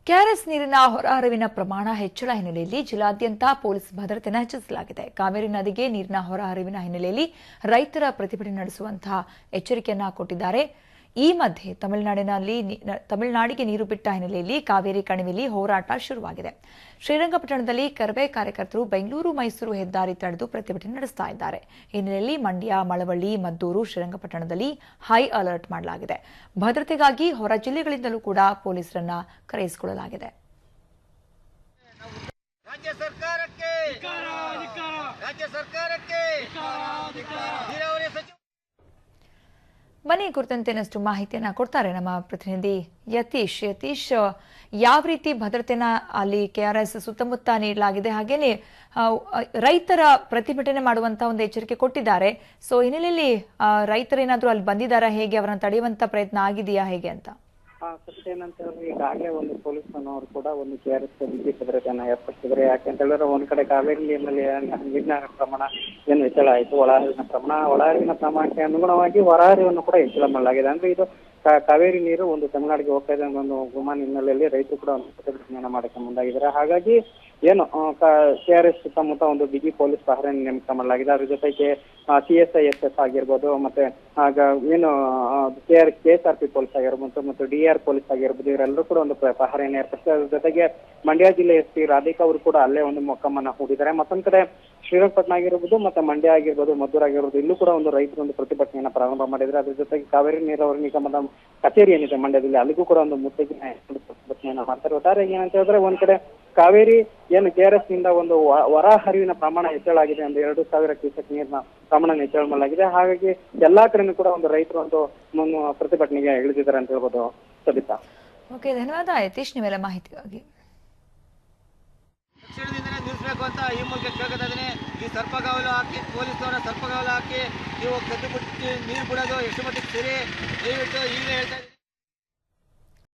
KRS ನೀರಿನ ಹೊರಹರಿವಿನ ಪ್ರಮಾಣ ಹೆಚ್ಚಳ ಹಿನ್ನೆಲೆಯಲ್ಲಿ ಜಿಲ್ಲಾದ್ಯಂತ ಪೊಲೀಸ್ ಭದ್ರತೆಯನ್ನು ಹೆಚ್ಚಿಸಲಾಗಿದೆ. ಕಾವೇರಿ ನದಿಗೆ ನೀರಿನ ಹೊರಹರಿವಿನ ಹಿನ್ನೆಲೆಯಲ್ಲಿ ರೈತರ ಪ್ರತಿಭಟನೆ ನಡೆಸುವಂತಹ ಎಚ್ಚರಿಕೆಯನ್ನ ಕೊಟ್ಟಿದ್ದಾರೆ. ಈ ಮಧ್ಯೆ ತಮಿಳುನಾಡಿಗೆ ನೀರು ಬಿಟ್ಟ ಹಿನ್ನೆಲೆಯಲ್ಲಿ ಕಾವೇರಿ ಕಣಿವೆಯಲ್ಲಿ ಹೋರಾಟ ಶುರುವಾಗಿದೆ. ಶ್ರೀರಂಗಪಟ್ಟಣದಲ್ಲಿ ಕರವೇ ಕಾರ್ಯಕರ್ತರು ಬೆಂಗಳೂರು ಮೈಸೂರು ಹೆದ್ದಾರಿ ತಡೆದು ಪ್ರತಿಭಟನೆ ನಡೆಸ್ತಾ ಇದ್ದಾರೆ. ಈ ಹಿನ್ನೆಲೆಯಲ್ಲಿ ಮಂಡ್ಯ, ಮಳವಳ್ಳಿ, ಮದ್ದೂರು, ಶ್ರೀರಂಗಪಟ್ಟಣದಲ್ಲಿ ಹೈ ಅಲರ್ಟ್ ಮಾಡಲಾಗಿದೆ. ಭದ್ರತೆಗಾಗಿ ಹೊರ ಜಿಲ್ಲೆಗಳಿಂದಲೂ ಕೂಡ ಪೊಲೀಸರನ್ನ ಕರೆಯಿಸಿಕೊಳ್ಳಲಾಗಿದೆ. ಬನ್ನಿ ಕುರಿತಂತೆ ಇನ್ನಷ್ಟು ಮಾಹಿತಿಯನ್ನ ಕೊಡ್ತಾರೆ ನಮ್ಮ ಪ್ರತಿನಿಧಿ ಯತೀಶ್. ಯಾವ ರೀತಿ ಭದ್ರತೆನ ಅಲ್ಲಿ ಕೆಆರ್ಎಸ್ ಸುತ್ತಮುತ್ತ ನೀಡಲಾಗಿದೆ, ಹಾಗೇನೆ ರೈತರ ಪ್ರತಿಭಟನೆ ಮಾಡುವಂತ ಒಂದು ಎಚ್ಚರಿಕೆ ಕೊಟ್ಟಿದ್ದಾರೆ. ಸೊ ಹಿನ್ನೆಲೆಯಲ್ಲಿ ರೈತರೇನಾದ್ರೂ ಅಲ್ಲಿ ಬಂದಿದ್ದಾರಾ, ಹೇಗೆ ಅವರನ್ನ ತಡೆಯುವಂತ ಪ್ರಯತ್ನ ಆಗಿದೆಯಾ ಹೇಗೆ ಅಂತ? ಸತ್ಯ ಏನಂತ ಹೇಳಿದ್ರೆ ಈಗಾಗಲೇ ಒಂದು ಪೊಲೀಸ್ ಅವರು ಕೂಡ ಒಂದು ಕೆಆರ್ಎಸ್ ಬಿಗಿ ಭದ್ರತೆಯನ್ನ ಏರ್ಪಡಿಸಿದ್ದಾರೆ. ಯಾಕೆಂತ ಹೇಳಿದ್ರೆ ಒಂದ್ ಕಡೆ ಕಾವೇರಿ ನೀರಿನ ಪ್ರಮಾಣ ಏನು ಹೆಚ್ಚಳ ಆಯಿತು, ಒಳಹರಿವಿನ ಪ್ರಮಾಣಕ್ಕೆ ಅನುಗುಣವಾಗಿ ಹೊರಹರಿವನ್ನು ಕೂಡ ಹೆಚ್ಚಳ ಮಾಡಲಾಗಿದೆ. ಅಂದ್ರೆ ಇದು ಕಾವೇರಿ ನೀರು ಒಂದು ತಮಿಳುನಾಡಿಗೆ ಹೋಗ್ತಾ ಇದೆ ಅನ್ನೋ ಒಂದು ಗುಮಾನ್ ಹಿನ್ನೆಲೆಯಲ್ಲಿ ರೈತರು ಕೂಡ ಒಂದು ಪ್ರತಿಭಟನೆಯನ್ನ ಮಾಡಕ್ಕೆ ಮುಂದಾಗಿದ್ದಾರೆ. ಹಾಗಾಗಿ ಏನು ಕೆಆರ್ಎಸ್ ಸುತ್ತಮುತ್ತ ಒಂದು ಬಿಗಿ ಪೊಲೀಸ್ ಪಹರೆಯನ್ನು ನೇಮಕ ಮಾಡಲಾಗಿದೆ. ಅದ್ರ ಜೊತೆಗೆ CSISF ಆಗಿರ್ಬೋದು, ಮತ್ತೆ ಆಗ ಏನು KSRP ಪೊಲೀಸ್ ಆಗಿರ್ಬೋದು ಮತ್ತು DR ಪೊಲೀಸ್ ಆಗಿರ್ಬೋದು, ಇವರೆಲ್ಲರೂ ಕೂಡ ಒಂದು ಪಹರೆಯನ್ನು ಏರ್ಪಡಿಸಿದ್ದಾರೆ. ಅದ್ರ ಜೊತೆಗೆ ಮಂಡ್ಯ ಜಿಲ್ಲೆ SP ರಾಧಿಕಾ ಅವರು ಕೂಡ ಅಲ್ಲೇ ಒಂದು ಮೊಕ್ಕಮ್ಮನ್ನ ಹೂಡಿದ್ದಾರೆ. ಮತ್ತೊಂದ್ ಕಡೆ ಶ್ರೀರಂಗಪಟ್ಟಣ ಆಗಿರ್ಬೋದು ಮತ್ತೆ ಮಂಡ್ಯ ಆಗಿರ್ಬೋದು, ಮದ್ದೂರು ಆಗಿರ್ಬೋದು, ಇಲ್ಲೂ ಕೂಡ ಒಂದು ರೈತರು ಒಂದು ಪ್ರತಿಭಟನೆಯನ್ನ ಪ್ರಾರಂಭ ಮಾಡಿದ್ರೆ. ಅದ್ರ ಜೊತೆಗೆ ಕಾವೇರಿ ನೀರಾವರಿ ನಿಗಮದ ಕಚೇರಿ ಏನಿದೆ ಮಂಡ್ಯದಲ್ಲಿ, ಅಲ್ಲಿಗೂ ಕೂಡ ಒಂದು ಮುತ್ತಿಗೆ ಪ್ರತಿಭಟನೆಯನ್ನ ಮಾಡ್ತಾರೆ. ಒಟ್ಟಾರೆ ಏನಂತ ಹೇಳಿದ್ರೆ ಒಂದ್ ಕಡೆ ಕಾವೇರಿ ಏನು ಕೆಆರ್ಎಸ್ ನಿಂದ ಒಂದು ಹೊರ ಹರಿವಿನ ಪ್ರಮಾಣ ಹೆಚ್ಚಳ ಆಗಿದೆ, ಒಂದು 2000 ಕ್ಯೂಸೆಕ್ ನೀರಿನ ಪ್ರಮಾಣ ಹೆಚ್ಚಳ ಮಾಡಲಾಗಿದೆ. ಹಾಗಾಗಿ ಎಲ್ಲಾ ಕಡೆನೂ ಕೂಡ ಒಂದು ರೈತರು ಒಂದು ಪ್ರತಿಭಟನೆಗೆ ಇಳಿದಿದ್ದಾರೆ ಅಂತ ಹೇಳ್ಬೋದು. ಸಬಿತಾ. ಓಕೆ, ಧನ್ಯವಾದ ಯತೀಶ್ ನೀವೆಲ್ಲ ಮಾಹಿತಿಗಾಗಿ. ತಕ್ಷಣದಿಂದನೇ ನಿಲ್ಲಿಸಬೇಕು ಅಂತ ಈ ಮೂಲಕ ಕೇಳ್ಕೊತಾ ಇದ್ದೀನಿ. ಈ ಸರ್ಪಗಾವಲು ಹಾಕಿ ಪೊಲೀಸವರ ಸರ್ಪಗಾವಲು ಹಾಕಿ ನೀವು ಕದ್ದು ಬಿಟ್ಟು ನೀರು ಬಿಡೋದು ಎಷ್ಟು ಮಟ್ಟಿಗೆ ಸರಿ, ದಯವಿಟ್ಟು ಈಗಲೇ ಹೇಳ್ತಾ ಇದ್ದೀನಿ.